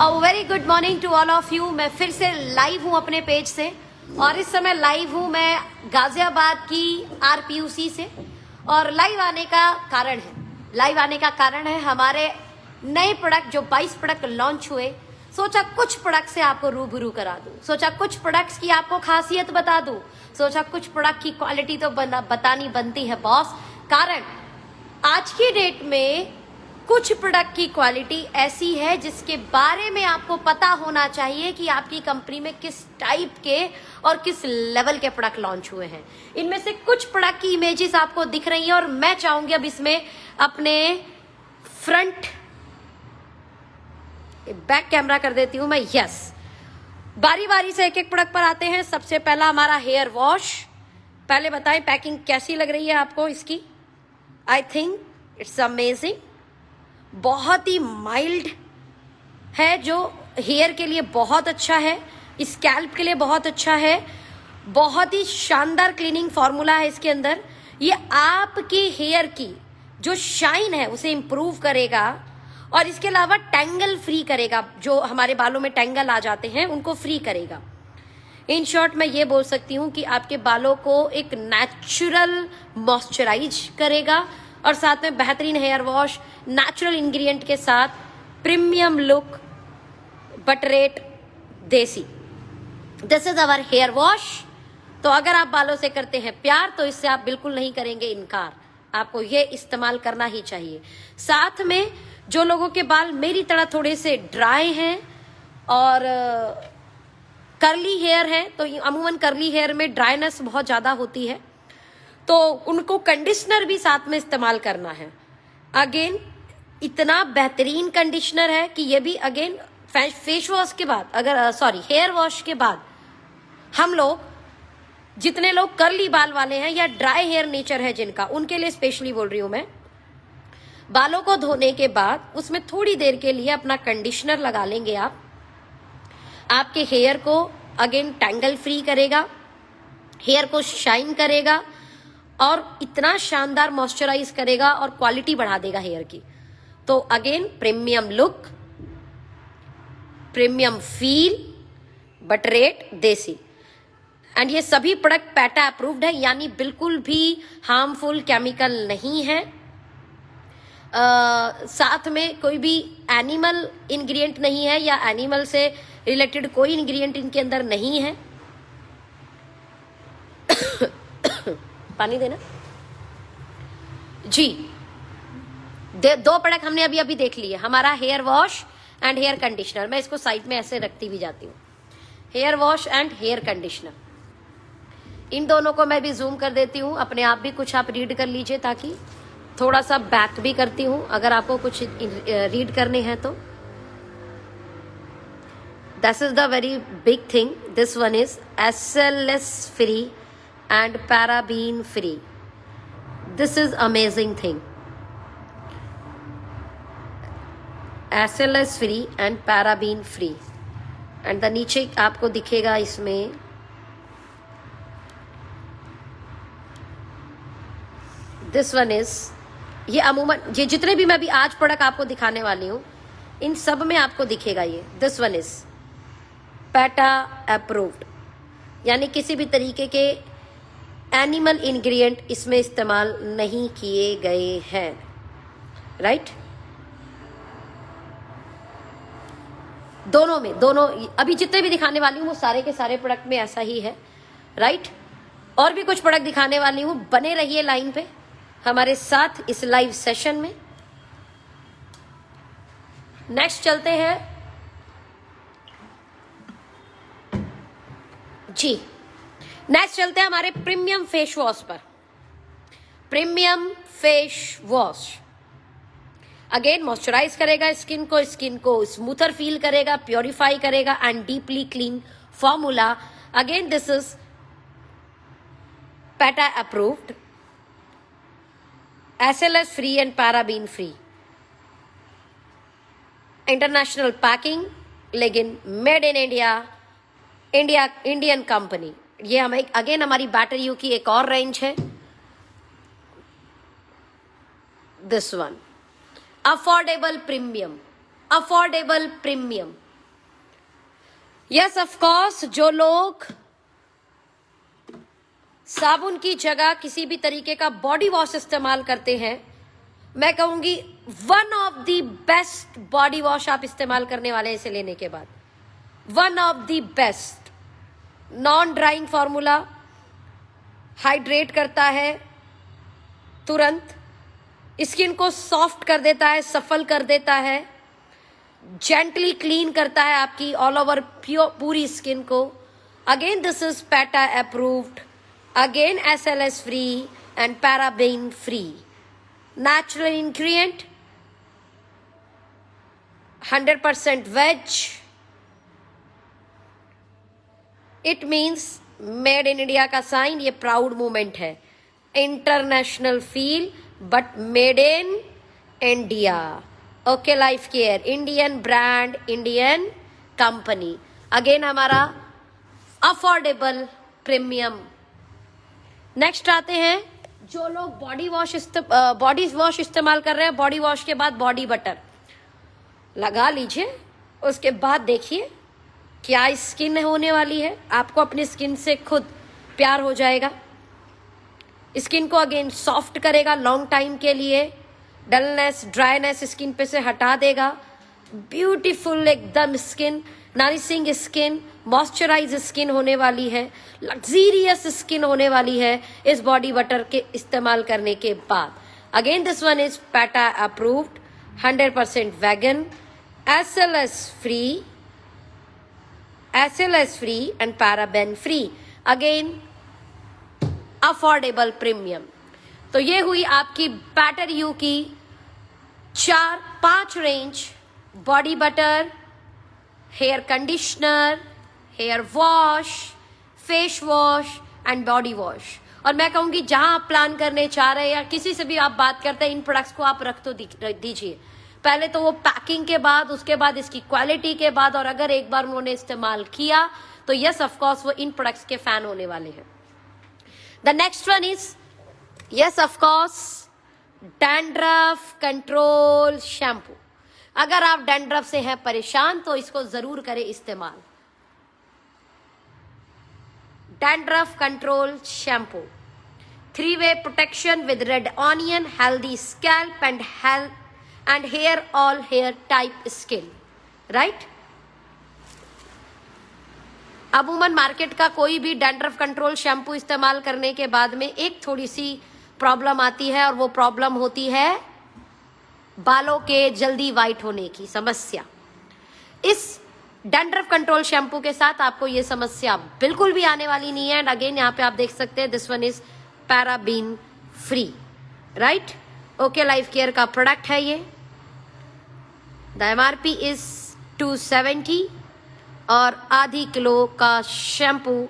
Very good morning to all of you. मैं फिर से लाइव हूँ अपने पेज से और इस समय लाइव हूँ मैं गाजियाबाद की आरपीयूसी से। और लाइव आने का कारण है हमारे नए प्रोडक्ट जो 22 प्रोडक्ट लॉन्च हुए। सोचा कुछ प्रोडक्ट से आपको रूबरू करा दूं, सोचा कुछ प्रोडक्ट्स की आपको खासियत बता दूं, सोचा कुछ प्रोडक्ट की क्वालिटी तो बतानी बनती है बॉस। कारण आज की डेट में कुछ प्रोडक्ट की क्वालिटी ऐसी है जिसके बारे में आपको पता होना चाहिए कि आपकी कंपनी में किस टाइप के और किस लेवल के प्रोडक्ट लॉन्च हुए हैं। इनमें से कुछ प्रोडक्ट की इमेजेस आपको दिख रही हैं और मैं चाहूंगी अब इसमें अपने फ्रंट बैक कैमरा कर देती हूं मैं। यस, बारी बारी से एक एक प्रोडक्ट पर आते हैं। सबसे पहला हमारा हेयर वॉश। पहले बताएं पैकिंग कैसी लग रही है आपको इसकी। I think it's amazing. बहुत ही माइल्ड है जो हेयर के लिए बहुत अच्छा है, स्कैल्प के लिए बहुत अच्छा है। बहुत ही शानदार क्लीनिंग फॉर्मूला है इसके अंदर। ये आपकी हेयर की जो शाइन है उसे इंप्रूव करेगा और इसके अलावा टैंगल फ्री करेगा। जो हमारे बालों में टैंगल आ जाते हैं उनको फ्री करेगा। इन शॉर्ट मैं ये बोल सकती हूँ कि आपके बालों को एक नेचुरल मॉइस्चराइज करेगा और साथ में बेहतरीन हेयर वॉश नेचुरल इंग्रेडिएंट के साथ premium look but rate desi. This is our hair wash. तो अगर आप बालों से करते हैं प्यार तो इससे आप बिल्कुल नहीं करेंगे इनकार, आपको ये इस्तेमाल करना ही चाहिए। साथ में जो लोगों के बाल मेरी तरह थोड़े से ड्राई हैं और कर्ली हेयर है, तो अमूमन कर्ली हेयर में ड्राइनेस बहुत ज्यादा होती है, तो उनको कंडीशनर भी साथ में इस्तेमाल करना है। अगेन इतना बेहतरीन कंडीशनर है कि ये भी अगेन फेस वॉश के बाद हेयर वॉश के बाद हम लोग जितने लोग कर्ली बाल वाले हैं या ड्राई हेयर नेचर है जिनका, उनके लिए स्पेशली बोल रही हूं मैं। बालों को धोने के बाद उसमें थोड़ी देर के लिए अपना कंडीशनर लगा लेंगे आप। आपके हेयर को अगेन टैंगल फ्री करेगा, हेयर को शाइन करेगा और इतना शानदार मॉइस्चराइज करेगा और क्वालिटी बढ़ा देगा हेयर की। तो again premium look, premium feel but rate देसी। एंड ये सभी प्रोडक्ट पैटा अप्रूव्ड है, यानी बिल्कुल भी हार्मफुल केमिकल नहीं है। साथ में कोई भी एनिमल इंग्रेडिएंट नहीं है या एनिमल से रिलेटेड कोई इंग्रेडिएंट इनके अंदर नहीं है। पानी देना जी। दो प्रोडक्ट हमने अभी देख लिए, हमारा hair wash and hair conditioner. मैं इसको साइड में ऐसे रखती भी जाती हूँ। Hair wash and hair conditioner, इन दोनों को मैं भी जूम कर देती हूँ। अपने आप भी कुछ आप रीड कर लीजिए, ताकि थोड़ा सा बैक भी करती हूँ अगर आपको कुछ रीड करने हैं तो। This is the very big thing. This one is SLS free and paraben free. This is amazing thing. SLS free and paraben free. And the नीचे आपको दिखेगा इसमें this one is, ये अमूमन ये जितने भी मैं भी आज प्रोडक्ट आपको दिखाने वाली हूँ इन सब में आपको दिखेगा ये। this one is PETA approved, यानी किसी भी तरीके के एनिमल इंग्रेडिएंट इसमें इस्तेमाल नहीं किए गए हैं। राइट, दोनों अभी जितने भी दिखाने वाली हूँ वो सारे के सारे प्रोडक्ट में ऐसा ही है। राइट, और भी कुछ प्रोडक्ट दिखाने वाली हूँ, बने रहिए लाइन पे हमारे साथ इस लाइव सेशन में। नेक्स्ट चलते हैं जी। नेक्स्ट चलते हैं हमारे प्रीमियम फेस वॉश पर। Premium face wash again moisturise करेगा स्किन को स्मूथर फील करेगा, प्योरीफाई करेगा and deeply clean formula. Again this is PETA approved, SLS free and paraben free, international packing, लेकिन मेड इन इंडियन कंपनी। ये हमें again हमारी बैटरियों की एक और रेंज है। This one affordable premium yes of course, जो लोग साबुन की जगह किसी भी तरीके का बॉडी वॉश इस्तेमाल करते हैं, मैं कहूंगी one of the best body wash आप इस्तेमाल करने वाले हैं इसे लेने के बाद। One of the best, non drawing formula, hydrate करता है तुरंत, स्किन को सॉफ्ट कर देता है, सफल कर देता है, जेंटली क्लीन करता है आपकी ऑल ओवर पूरी स्किन को। Again this is PETA approved, again SLS free and paraben free, natural ingredient, 100% veg. It means made in India का साइन, ये प्राउड मूवमेंट है। International feel but made in India. Okay life care, Indian brand, Indian company. Again हमारा affordable premium. Next आते हैं जो लोग body wash इस्तेमाल कर रहे हैं, बॉडी वॉश के बाद बॉडी बटर लगा लीजिए, उसके बाद देखिए क्या स्किन होने वाली है। आपको अपनी स्किन से खुद प्यार हो जाएगा। स्किन को अगेन सॉफ्ट करेगा लॉन्ग टाइम के लिए, डलनेस ड्राइनेस स्किन पे से हटा देगा। ब्यूटीफुल एकदम skin, nourishing skin, moisturise skin होने वाली है, लग्जीरियस स्किन होने वाली है इस बॉडी बटर के इस्तेमाल करने के बाद। Again this one is PETA approved, 100% vegan, SLS free and paraben free, again affordable premium. तो ये हुई आपकी बैटर यू की 4-5 range, body butter, hair conditioner, hair wash, face wash and body wash. और मैं कहूंगी जहां आप प्लान करने चाह रहे हैं या किसी से भी आप बात करते हैं, इन प्रोडक्ट्स को आप रख तो दीजिए। पहले तो वो पैकिंग के बाद, उसके बाद इसकी क्वालिटी के बाद, और अगर एक बार उन्होंने इस्तेमाल किया तो यस ऑफ कोर्स वो इन प्रोडक्ट्स के फैन होने वाले हैं। The next one is yes of course dandruff control shampoo. अगर आप डैंड्रफ से हैं परेशान तो इसको जरूर करें इस्तेमाल। Dandruff control shampoo, 3-way protection with red onion, healthy scalp and hair all hair type skin, right. अमूमन मार्केट का कोई भी डैंड्रफ कंट्रोल शैम्पू इस्तेमाल करने के बाद में एक थोड़ी सी प्रॉब्लम आती है, और वो प्रॉब्लम होती है बालों के जल्दी वाइट होने की समस्या। इस डैंड्रफ कंट्रोल शैम्पू के साथ आपको ये समस्या बिल्कुल भी आने वाली नहीं है। एंड अगेन यहाँ पे आप देख सकते हैं this one is paraben free, right. Okay life Care का प्रोडक्ट है ये। द MRP इज 270 और आधी किलो का शैम्पू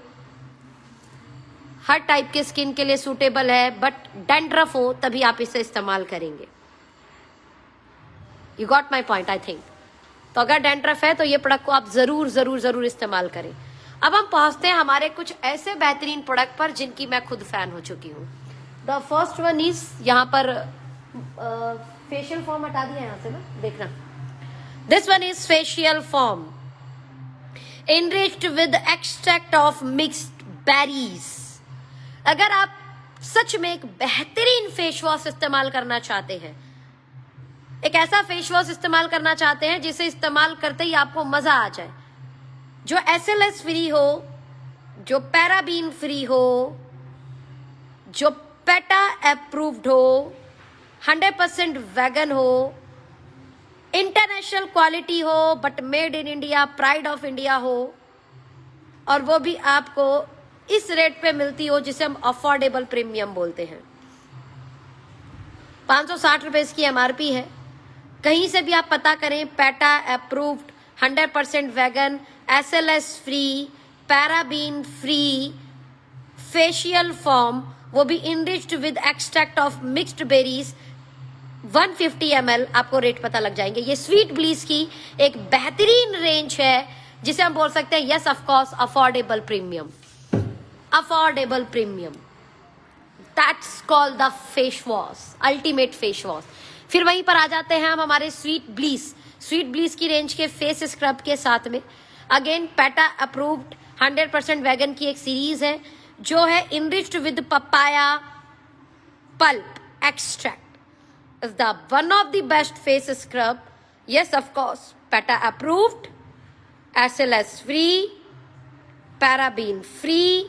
हर टाइप के स्किन के लिए सूटेबल है, बट डैंड्रफ हो तभी आप इसे इस्तेमाल करेंगे। You got my point I think. तो अगर डैंड्रफ है तो ये प्रोडक्ट को आप जरूर इस्तेमाल करें। अब हम पहुंचते हैं हमारे कुछ ऐसे बेहतरीन प्रोडक्ट पर जिनकी मैं खुद फैन हो चुकी हूँ। द फर्स्ट वन इज, यहाँ पर फेशियल फॉर्म हटा दिया यहाँ से ना, देखना। This one is facial form enriched with extract of mixed berries। अगर आप सच में एक बेहतरीन फेस वॉश इस्तेमाल करना चाहते हैं, एक ऐसा फेस वॉश इस्तेमाल करना चाहते हैं जिसे इस्तेमाल करते ही आपको मजा आ जाए, जो SLS फ्री हो, जो पैराबीन फ्री हो, जो पैटा अप्रूव्ड हो, 100% वेगन हो, इंटरनेशनल क्वालिटी हो, but made in India, pride of India हो, और वो भी आपको इस रेट पे मिलती हो जिसे हम अफोर्डेबल प्रीमियम बोलते हैं। 560 रुपए इसकी MRP है। कहीं से भी आप पता करें, PETA approved, 100% vegan, SLS free, paraben free facial foam, वो भी enriched with extract of mixed berries, 150 ml, आपको रेट पता लग जाएंगे। ये स्वीट ब्लीस की एक बेहतरीन रेंज है जिसे हम बोल सकते हैं yes of course affordable premium. Affordable premium, that's called the face wash, ultimate face wash. फिर वहीं पर आ जाते हैं हम हमारे स्वीट ब्लीस की रेंज के फेस स्क्रब के साथ में। अगेन पैटा अप्रूव्ड 100% वेगन की एक सीरीज है जो है enriched with papaya pulp extract is the one of the best face scrub. Yes of course PETA approved, SLS free, paraben free,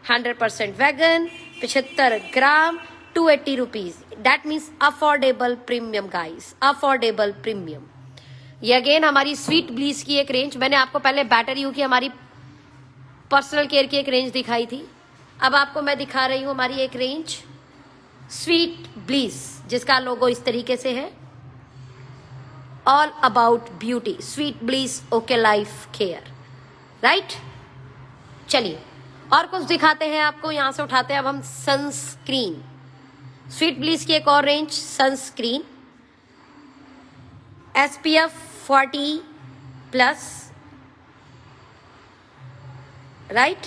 100% vegan, 75 gram, 280 rupees. That means affordable premium guys, affordable premium. ये अगेन हमारी Sweet Bliss की एक range. मैंने आपको पहले batter you की हमारी पर्सनल केयर की एक रेंज दिखाई थी. अब आपको मैं दिखा रही हूं हमारी एक रेंज स्वीट ब्लीस जिसका लोगो इस तरीके से है. All about beauty, sweet bliss okay life care, right. चलिए और कुछ दिखाते हैं आपको. यहां से उठाते हैं अब हम सनस्क्रीन. स्वीट ब्लीस की एक और range sunscreen, SPF 40+, right.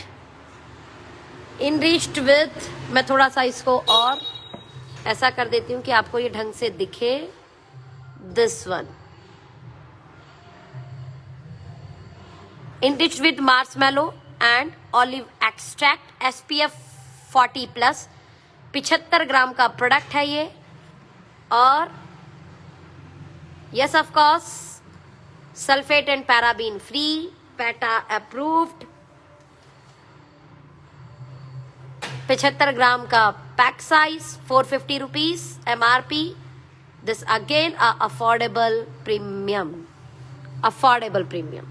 Enriched with, मैं थोड़ा सा इसको और ऐसा कर देती हूं कि आपको ये ढंग से दिखे. This one enriched with Marshmallow and olive extract, SPF 40+, 75 ग्राम का प्रोडक्ट है ये. और yes of course sulphate and paraben free, PETA approved, 75 ग्राम का pack size, 450 rupees MRP. This again affordable premium, affordable premium.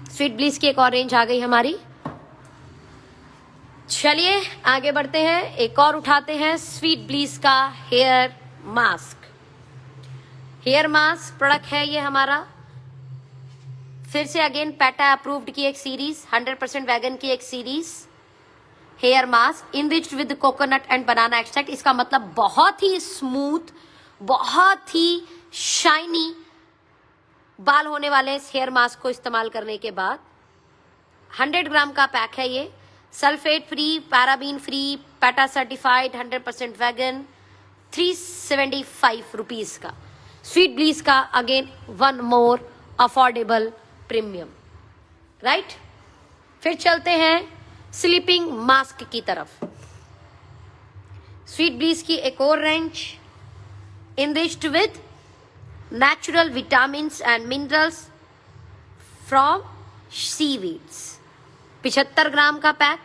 Sweet Bliss की एक और range आ गई हमारी. चलिए आगे बढ़ते हैं. एक और उठाते हैं स्वीट ब्लीस का hair mask. Hair mask product है ये हमारा, फिर से अगेन पैटा अप्रूव्ड की एक सीरीज, 100% वेगन की एक series. Hair mask enriched with coconut and banana extract. इसका मतलब बहुत ही स्मूथ, बहुत ही शाइनी बाल होने वाले इस हेयर मास्क को इस्तेमाल करने के बाद. 100 ग्राम का पैक है ये, sulphate free, paraben free, PETA certified, 100% vegan, 375 rupees का. स्वीट ब्लीस का again one more affordable premium, right. फिर चलते हैं स्लीपिंग मास्क की तरफ. स्वीट ब्लीस की एक और range enriched with natural vitamins and minerals from seaweeds, 75 ग्राम का pack.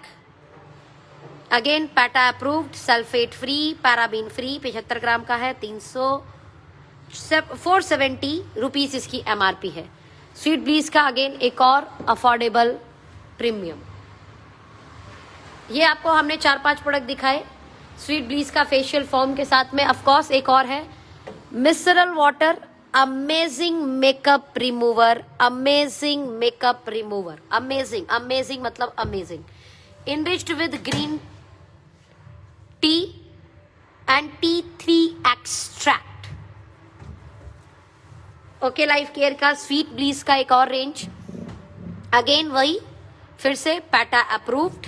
Again PETA approved, sulphate free, paraben free, 75 ग्राम का है. 470 रुपीज इसकी MRP है. स्वीट ब्लीस का अगेन एक और अफोर्डेबल प्रीमियम. ये आपको हमने 4-5 प्रोडक्ट दिखाए स्वीट ब्लीस का फेशियल फॉर्म के साथ में. ऑफकोर्स एक और है micellar water amazing makeup remover, amazing makeup remover, amazing, amazing मतलब amazing. Enriched with green tea and T3 extract. Okay life Care का स्वीट ब्लीस का एक और रेंज, अगेन वही फिर से पैटा अप्रूव्ड.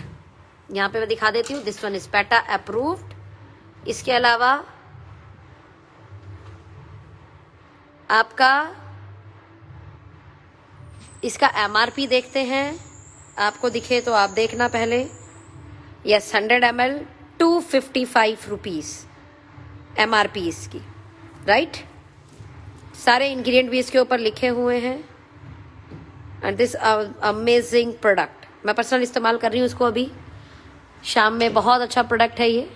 यहां पे मैं दिखा देती हूँ, this one is PETA approved. इसके अलावा आपका इसका MRP देखते हैं, आपको दिखे तो आप देखना पहले. यस 100 ml 255 रुपीज MRP इसकी, राइट. सारे इंग्रेडिएंट भी इसके ऊपर लिखे हुए हैं. एंड दिस अमेजिंग प्रोडक्ट मैं पर्सनल इस्तेमाल कर रही हूँ इसको अभी शाम में. बहुत अच्छा प्रोडक्ट है ये.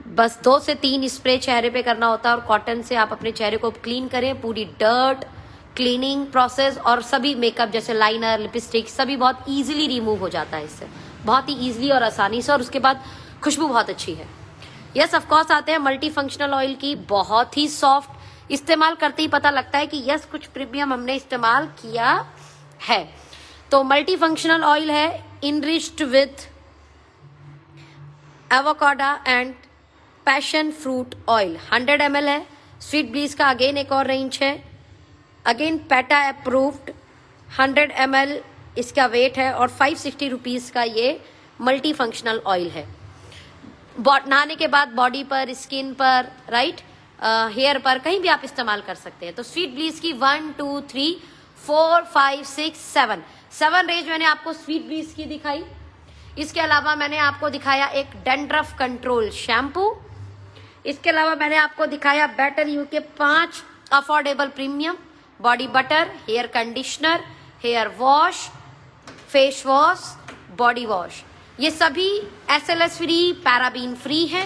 बस 2 से 3 स्प्रे चेहरे पे करना होता है और कॉटन से आप अपने चेहरे को क्लीन करें. पूरी डर्ट क्लीनिंग प्रोसेस और सभी मेकअप जैसे लाइनर, लिपस्टिक सभी बहुत इजीली रिमूव हो जाता है इससे, बहुत ही इजीली और आसानी से. और उसके बाद खुशबू बहुत अच्छी है. यस ऑफ कोर्स आते हैं मल्टी फंक्शनल ऑयल की, बहुत ही सॉफ्ट. इस्तेमाल करते ही पता लगता है कि यस कुछ प्रीमियम हमने इस्तेमाल किया है. तो मल्टी फंक्शनल ऑयल है enriched with avocado and passion fruit oil, 100 ml है. स्वीट ब्लीस का अगेन एक और रेंज है, अगेन पैटा अप्रूव्ड, 100 ml इसका वेट है और 560 रुपीज का ये मल्टी फंक्शनल ऑयल है. नहाने के बाद बॉडी पर, स्किन पर, राइट, हेयर पर कहीं भी आप इस्तेमाल कर सकते हैं. तो स्वीट ब्लीस की 1, 2, 3 4, 5, 6, 7 रेंज मैंने आपको स्वीट ब्रीज की दिखाई। इसके अलावा मैंने आपको दिखाया एक डैंड्रफ कंट्रोल शैम्पू। इसके अलावा मैंने आपको दिखाया बेटर यू के 5 affordable premium body butter, hair conditioner, hair wash, face wash, body wash. ये सभी SLS फ्री, पैराबीन फ्री है,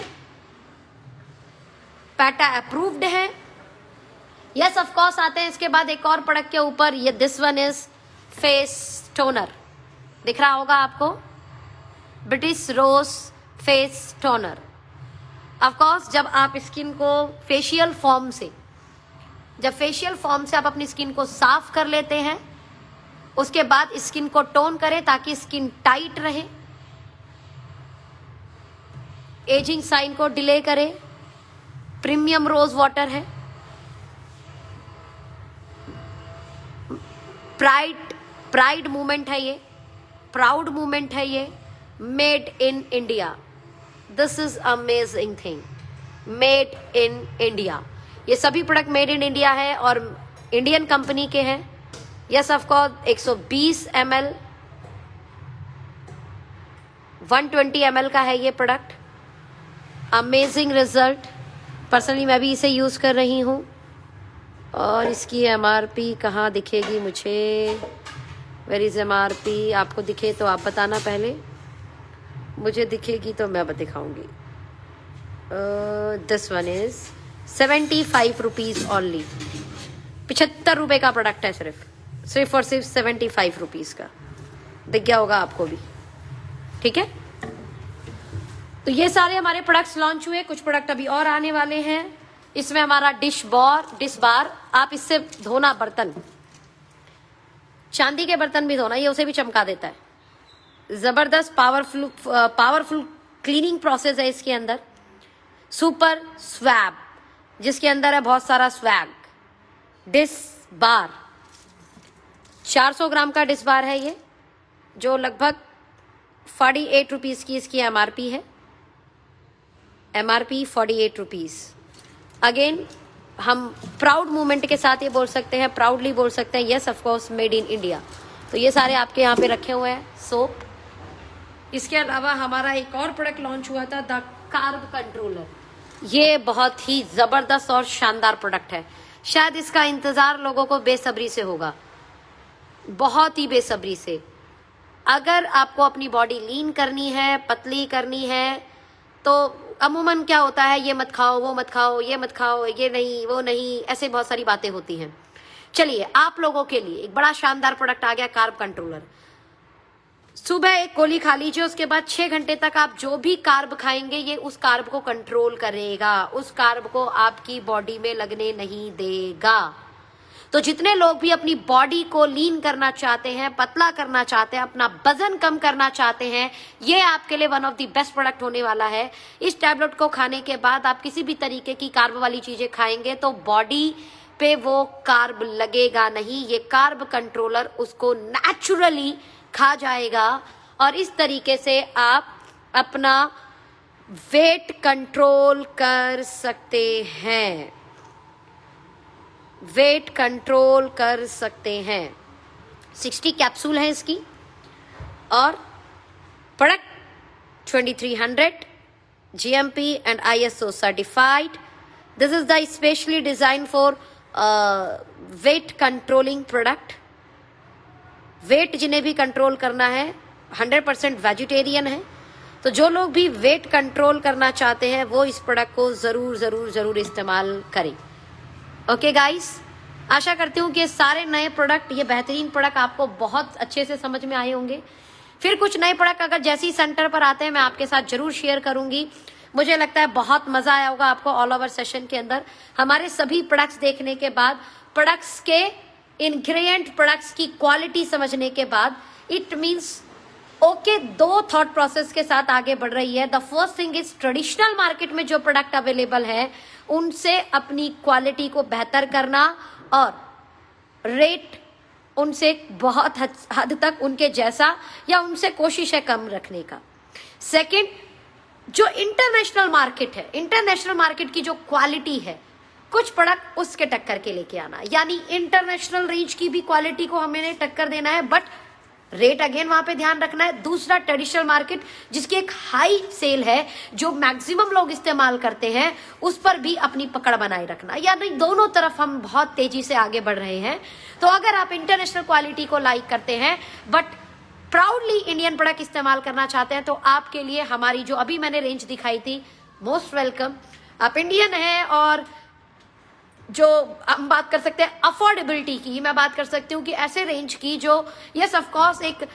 पैटा अप्रूव्ड है। यस ऑफ कोर्स आते हैं इसके बाद एक और प्रोडक्ट के ऊपर, ये this one is face toner, दिख रहा होगा आपको, British rose face toner. Of course जब आप स्किन को फेशियल फॉर्म से आप अपनी स्किन को साफ कर लेते हैं, उसके बाद स्किन को टोन करें ताकि स्किन टाइट रहे, एजिंग साइन को डिले करे। प्रीमियम रोज वाटर है, प्राइड मूवमेंट है ये, प्राउड मूवमेंट है ये, made in India. This is amazing thing, made in India. ये सभी प्रोडक्ट मेड इन इंडिया है और इंडियन कंपनी के हैं। Yes of course 120 ml 120 ml का है ये प्रोडक्ट। अमेजिंग रिजल्ट, पर्सनली मैं भी इसे यूज कर रही हूँ। और इसकी MRP कहाँ दिखेगी मुझे, वेयर इज MRP? आपको दिखे तो आप बताना, पहले मुझे दिखेगी तो मैं दिखाऊंगी। This one is 75 rupees only, 75 रुपए का प्रोडक्ट है, सिर्फ और सिर्फ 75 रुपीज का। दिख गया होगा आपको भी, ठीक है। तो ये सारे हमारे प्रोडक्ट्स लॉन्च हुए, कुछ प्रोडक्ट अभी और आने वाले हैं। इसमें हमारा डिश बार, आप इससे धोना बर्तन, चांदी के बर्तन भी धोना, ये उसे भी चमका देता है। जबरदस्त पावरफुल क्लीनिंग प्रोसेस है इसके अंदर। सुपर स्वैब, जिसके अंदर है बहुत सारा स्वैग। डिश बार 400 ग्राम का डिश बार है ये, जो लगभग 48 रुपीज की इसकी MRP है। MRP 48 rupees. अगेन हम प्राउड मूवमेंट के साथ ये बोल सकते हैं, प्राउडली बोल सकते हैं, yes of course made in India. तो ये सारे आपके यहाँ पे रखे हुए हैं सोप। इसके अलावा हमारा एक और प्रोडक्ट लॉन्च हुआ था, द कार्ब कंट्रोलर। ये बहुत ही जबरदस्त और शानदार प्रोडक्ट है। शायद इसका इंतजार लोगों को बेसब्री से होगा, बहुत ही बेसब्री से। अगर आपको अपनी बॉडी लीन करनी है, पतली करनी है, तो अमूमन क्या होता है, ये मत खाओ, वो मत खाओ, ये मत खाओ, ये नहीं, वो नहीं, ऐसे बहुत सारी बातें होती हैं। चलिए, आप लोगों के लिए एक बड़ा शानदार प्रोडक्ट आ गया, कार्ब कंट्रोलर। सुबह एक गोली खा लीजिए, उसके बाद 6 घंटे तक आप जो भी कार्ब खाएंगे, ये उस कार्ब को कंट्रोल करेगा, उस कार्ब को आपकी बॉडी में लगने नहीं देगा। तो जितने लोग भी अपनी बॉडी को लीन करना चाहते हैं, पतला करना चाहते हैं, अपना वजन कम करना चाहते हैं, ये आपके लिए one of the best product होने वाला है। इस टैबलेट को खाने के बाद आप किसी भी तरीके की कार्ब वाली चीजें खाएंगे तो बॉडी पे वो कार्ब लगेगा नहीं, ये कार्ब कंट्रोलर उसको नेचुरली खा जाएगा और इस तरीके से आप अपना वेट कंट्रोल कर सकते हैं, वेट कंट्रोल कर सकते हैं। 60 कैप्सूल है इसकी और product 2300 GMP and ISO certified. This is the specially design for weight controlling product. Weight जिन्हें भी कंट्रोल करना है, 100% वेजिटेरियन है, तो जो लोग भी वेट कंट्रोल करना चाहते हैं वो इस प्रोडक्ट को जरूर जरूर जरूर इस्तेमाल करें। ओके गाइस, आशा करती हूँ कि सारे नए प्रोडक्ट, ये बेहतरीन प्रोडक्ट आपको बहुत अच्छे से समझ में आए होंगे। फिर कुछ नए प्रोडक्ट अगर जैसे ही सेंटर पर आते हैं मैं आपके साथ जरूर शेयर करूंगी। मुझे लगता है बहुत मजा आया होगा आपको ऑल ओवर सेशन के अंदर। हमारे सभी प्रोडक्ट्स देखने के बाद, प्रोडक्ट्स के इंग्रेडिएंट, प्रोडक्ट्स की क्वालिटी समझने के बाद, it means okay, 2 thought process के साथ आगे बढ़ रही है। The first thing is traditional market में जो प्रोडक्ट अवेलेबल है उनसे अपनी क्वालिटी को बेहतर करना और रेट उनसे बहुत हद तक उनके जैसा या उनसे कोशिश है कम रखने का। सेकंड, जो इंटरनेशनल मार्केट है, इंटरनेशनल मार्केट की जो क्वालिटी है कुछ प्रोडक्ट उसके टक्कर के लेके आना, यानी इंटरनेशनल रेंज की भी क्वालिटी को हमें टक्कर देना है, बट रेट अगेन वहां पे ध्यान रखना है। दूसरा, ट्रेडिशनल मार्केट जिसकी एक हाई सेल है, जो मैक्सिमम लोग इस्तेमाल करते हैं, उस पर भी अपनी पकड़ बनाए रखना, यानी दोनों तरफ हम बहुत तेजी से आगे बढ़ रहे हैं। तो अगर आप इंटरनेशनल क्वालिटी को लाइक करते हैं बट प्राउडली इंडियन प्रोडक्ट इस्तेमाल करना चाहते हैं, तो आपके लिए हमारी जो अभी मैंने रेंज दिखाई थी, मोस्ट वेलकम। आप इंडियन हैं और जो हम बात कर सकते हैं अफोर्डेबिलिटी की, मैं बात कर सकती हूँ कि ऐसे रेंज की जो यस ऑफ कोर्स एक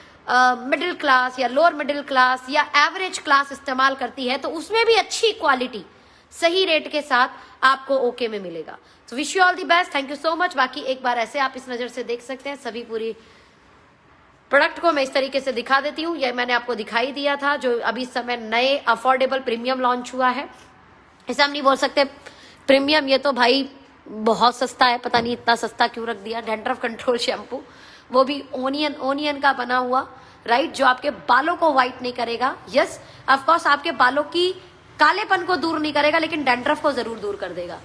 मिडिल क्लास या लोअर मिडिल क्लास या एवरेज क्लास इस्तेमाल करती है, तो उसमें भी अच्छी क्वालिटी सही रेट के साथ आपको ओके में मिलेगा। तो wish you all the best, thank you so much. बाकी एक बार ऐसे आप इस नजर से देख सकते हैं, सभी पूरी प्रोडक्ट को मैं इस तरीके से दिखा देती हूँ। यह मैंने आपको दिखाई दिया था, जो अभी इस समय नए अफोर्डेबल प्रीमियम लॉन्च हुआ है। इसे हम नहीं बोल सकते प्रीमियम, ये तो भाई बहुत सस्ता है, पता नहीं इतना सस्ता क्यों रख दिया। डैंड्रफ कंट्रोल शैम्पू, वो भी ओनियन का बना हुआ, राइट, जो आपके बालों को व्हाइट नहीं करेगा। यस ऑफ कोर्स आपके बालों की कालेपन को दूर नहीं करेगा, लेकिन डैंड्रफ को जरूर दूर कर देगा।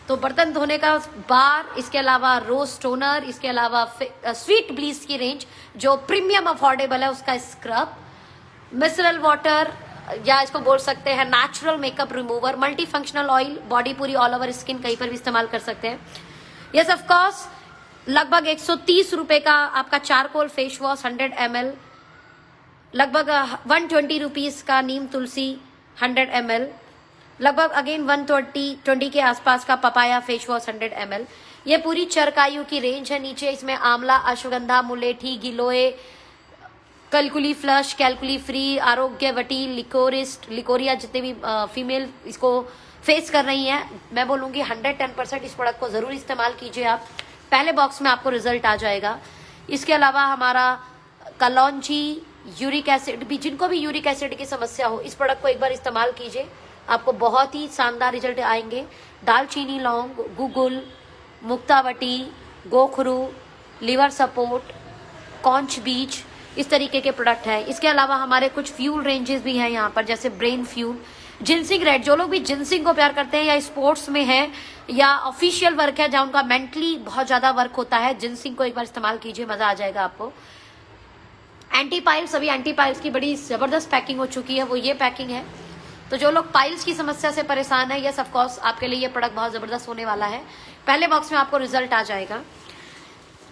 तो बर्तन धोने का बार, इसके अलावा रोज टोनर, इसके अलावा स्वीट ब्लीच की रेंज जो प्रीमियम अफोर्डेबल है, उसका स्क्रब, मिसरल वाटर या इसको बोल सकते हैं natural makeup remover, multi functional oil, body पूरी ऑल ओवर स्किन कहीं पर भी इस्तेमाल कर सकते हैं। यस ऑफ कोर्स लगभग 130 रुपए का आपका चारकोल फेस वॉश 100 ml, लगभग 120 रुपीज का नीम तुलसी 100 ml, लगभग अगेन 120 के आसपास का पपाया फेस वॉश 100 ml। ये पूरी चरकायु की रेंज है। नीचे इसमें आंवला, अश्वगंधा, मुलेठी, गिलोय, कैलकुली फ्लश, कैलकुली फ्री, आरोग्यवटी, लिकोरिया, जितने भी फीमेल इसको फेस कर रही हैं, मैं बोलूँगी 110% इस प्रोडक्ट को ज़रूर इस्तेमाल कीजिए आप। पहले बॉक्स में आपको रिजल्ट आ जाएगा। इसके अलावा हमारा कलौंजी, यूरिक एसिड भी, जिनको भी यूरिक एसिड की समस्या हो, इस प्रोडक्ट को एक बार इस्तेमाल कीजिए, आपको बहुत ही शानदार रिजल्ट आएंगे। दालचीनी, लौंग, गुगुल, मुक्तावटी, गोखरू, लिवर सपोर्ट, कॉन्च बीज, इस तरीके के प्रोडक्ट है। इसके अलावा हमारे कुछ फ्यूल रेंजेस भी हैं यहाँ पर, जैसे ब्रेन फ्यूल, जिंसिंग रेड, जो लोग भी जिंसिंग को प्यार करते हैं या स्पोर्ट्स में है या ऑफिशियल वर्क है जहाँ उनका मेंटली बहुत ज्यादा वर्क होता है, जिंसिंग को एक बार इस्तेमाल कीजिए, मजा आ जाएगा आपको। एंटी पाइल्स, अभी एंटी पाइल्स की बड़ी जबरदस्त पैकिंग हो चुकी है, वो ये पैकिंग है। तो जो लोग पाइल्स की समस्या से परेशान है, यस ऑफ कोर्स आपके लिए ये प्रोडक्ट बहुत जबरदस्त होने वाला है। पहले बॉक्स में आपको रिजल्ट आ जाएगा।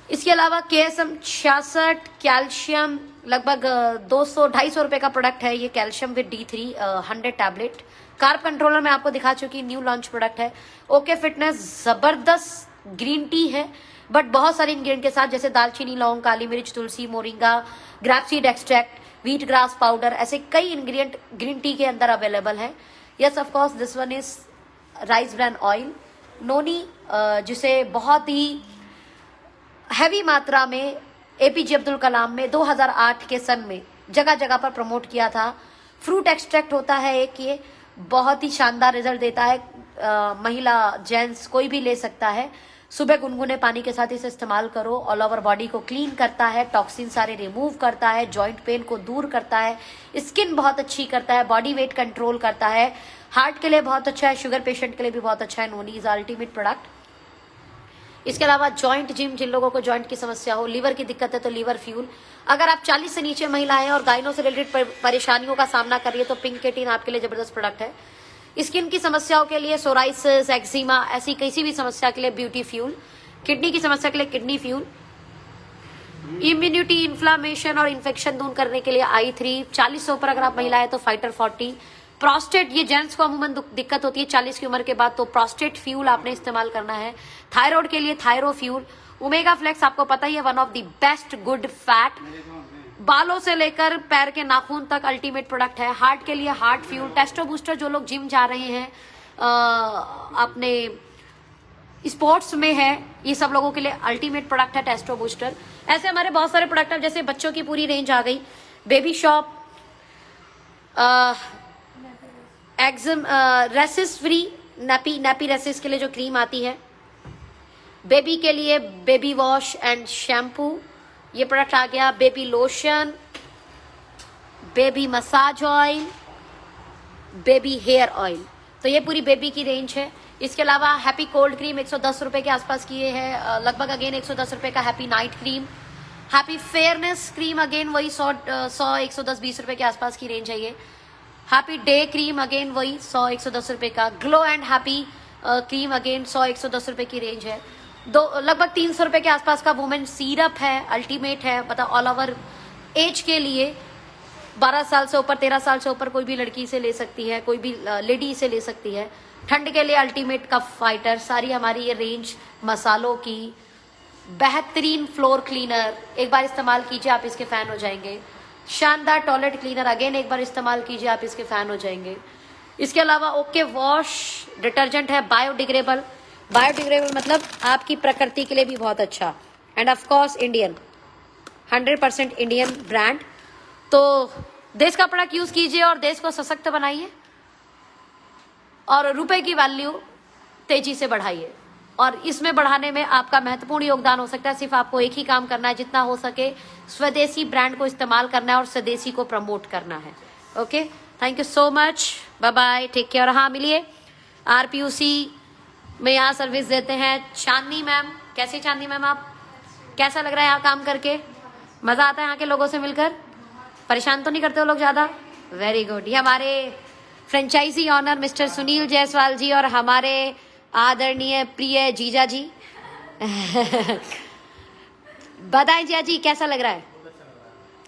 इसके अलावा KSM 66 कैल्शियम, लगभग 200-250 रुपए का प्रोडक्ट है ये, calcium with D3 100 tablet. Carb controller में आपको दिखा चुकी, न्यू लॉन्च प्रोडक्ट है। ओके फिटनेस, जबरदस्त ग्रीन टी है, बट बहुत सारे इंग्रेडिएंट के साथ, जैसे दालचीनी, लौंग, काली मिर्च, तुलसी, moringa, grapeseed extract, wheat grass powder, ऐसे कई इंग्रेडिएंट ग्रीन टी के अंदर अवेलेबल है। Yes of course this one is rice bran oil, noni, जिसे बहुत ही हैवी मात्रा में APJ अब्दुल कलाम में 2008 के सन में जगह जगह पर प्रमोट किया था। फ्रूट एक्सट्रैक्ट होता है एक, ये बहुत ही शानदार रिजल्ट देता है। महिला, जेंट्स कोई भी ले सकता है। सुबह गुनगुने पानी के साथ इसे इस्तेमाल करो, ऑल ओवर बॉडी को क्लीन करता है, टॉक्सिन सारे रिमूव करता है, जॉइंट पेन को दूर करता है, स्किन बहुत अच्छी करता है, बॉडी वेट कंट्रोल करता है, हार्ट के लिए बहुत अच्छा है, शुगर पेशेंट के लिए भी बहुत अच्छा है। नोनी इज अल्टीमेट प्रोडक्ट। इसके अलावा जॉइंट जिम, जिन लोगों को जॉइंट की समस्या हो, लीवर की दिक्कत है तो लीवर फ्यूल। अगर आप 40 से नीचे महिलाएं हैं और गायनों से रिलेटेड परेशानियों का सामना कर रही है, तो पिंक केटिन आपके लिए जबरदस्त प्रोडक्ट है। स्किन की समस्याओं के लिए सोराइसिस, एक्जिमा, ऐसी किसी भी समस्या के लिए ब्यूटी फ्यूल। किडनी की समस्या के लिए किडनी फ्यूल। इम्यूनिटी, इन्फ्लामेशन और इन्फेक्शन दूर करने के लिए I3। 40 से ऊपर अगर आप महिला है तो फाइटर 40। प्रोस्टेट, ये जेंट्स को अमूमन दिक्कत होती है 40 की उम्र के बाद, तो प्रोस्टेट फ्यूल आपने इस्तेमाल करना है। थायराइड के लिए थायरो फ्यूल। ओमेगा फ्लेक्स आपको पता ही है, one of the best good fat, बालों से लेकर पैर के नाखून तक अल्टीमेट प्रोडक्ट है। हार्ट के लिए हार्ट फ्यूल। टेस्टो बूस्टर, जो लोग जिम जा रहे हैं, अपने स्पोर्ट्स में है, ये सब लोगों के लिए अल्टीमेट प्रोडक्ट है टेस्टो बूस्टर। ऐसे हमारे बहुत सारे प्रोडक्ट है, जैसे बच्चों की पूरी रेंज आ गई। Baby shop, eczema, rashes free, nappy rashes के लिए जो क्रीम आती है। बेबी के लिए बेबी वॉश एंड शैम्पू, ये प्रोडक्ट आ गया। Baby lotion, baby massage oil, baby hair oil, तो ये पूरी बेबी की रेंज है। इसके अलावा हैप्पी कोल्ड क्रीम 110 रुपए के आसपास की ये है, लगभग अगेन 110 रुपए का happy night cream. Happy fairness cream again वही 110-20 रुपए के आसपास की रेंज है ये। हैप्पी डे क्रीम अगेन वही 100-110 रुपए का। Glow and happy cream again 100-110 रुपए की रेंज है। लगभग 300 रुपए के आसपास का वुमेन सीरप है, अल्टीमेट है, मतलब ऑल ओवर एज के लिए 12 साल से ऊपर 13 साल से ऊपर कोई भी लड़की इसे ले सकती है, कोई भी लेडी इसे ले सकती है। ठंड के लिए अल्टीमेट कफ फाइटर, सारी हमारी ये रेंज मसालों की। बेहतरीन फ्लोर क्लीनर, एक बार इस्तेमाल कीजिए आप इसके फैन हो जाएंगे। शानदार टॉयलेट क्लीनर, अगेन एक बार इस्तेमाल कीजिए आप इसके फैन हो जाएंगे। इसके अलावा ओके वॉश डिटर्जेंट है, बायोडिग्रेडेबल। बायोडिग्रेडेबल मतलब आपकी प्रकृति के लिए भी बहुत अच्छा, end of course Indian, 100% Indian brand. तो देश का प्रोडक्ट यूज कीजिए और देश को सशक्त बनाइए और रुपए की वैल्यू तेजी से बढ़ाइए। और इसमें बढ़ाने में आपका महत्वपूर्ण योगदान हो सकता है। सिर्फ आपको एक ही काम करना है, जितना हो सके स्वदेशी ब्रांड को इस्तेमाल करना है और स्वदेशी को प्रमोट करना है। Okay, thank you so much, bye bye, take care. हाँ, मिलिए RPUC में यहाँ सर्विस देते हैं चांदनी मैम। कैसे चांदनी मैम आप, कैसा लग रहा है यहाँ काम करके? मजा आता है यहाँ के लोगों से मिलकर? परेशान तो नहीं करते हो लोग ज्यादा? Very good. ये हमारे franchisee owner mister Sunil Jaiswal ji और हमारे आदरणीय प्रिय जीजा जी। बताएं जीजा जी, कैसा लग रहा है?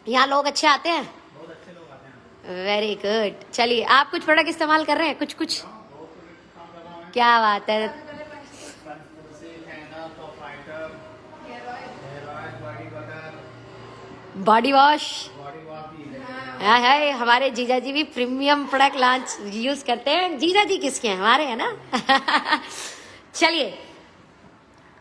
यहाँ लोग अच्छे आते हैं? Very good. चलिए, आप कुछ प्रोडक्ट इस्तेमाल कर रहे हैं? कुछ क्या बात है। बॉडी वॉश, है हमारे जीजा जी भी प्रीमियम प्रोडक्ट लॉन्च यूज करते हैं। जीजा जी किसके हैं? हमारे हैं ना। चलिए,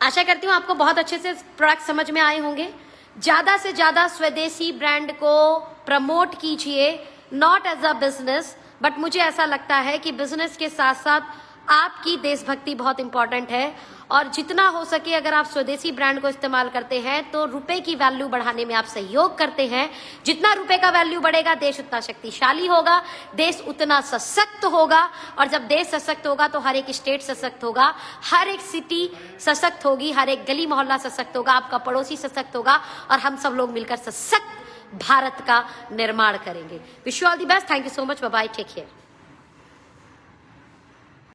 आशा करती हूँ आपको बहुत अच्छे से प्रोडक्ट समझ में आए होंगे। ज्यादा से ज्यादा स्वदेशी ब्रांड को प्रमोट कीजिए, not as a business, but मुझे ऐसा लगता है कि बिजनेस के साथ साथ आपकी देशभक्ति बहुत इंपॉर्टेंट है। और जितना हो सके अगर आप स्वदेशी ब्रांड को इस्तेमाल करते हैं तो रुपए की वैल्यू बढ़ाने में आप सहयोग करते हैं। जितना रुपए का वैल्यू बढ़ेगा, देश उतना शक्तिशाली होगा, देश उतना सशक्त होगा। और जब देश सशक्त होगा तो हर एक स्टेट सशक्त होगा, हर एक सिटी सशक्त होगी, हर एक गली मोहल्ला सशक्त होगा, आपका पड़ोसी सशक्त होगा और हम सब लोग मिलकर सशक्त भारत का निर्माण करेंगे। Wish you all the best. Thank you so much, bye bye, take care.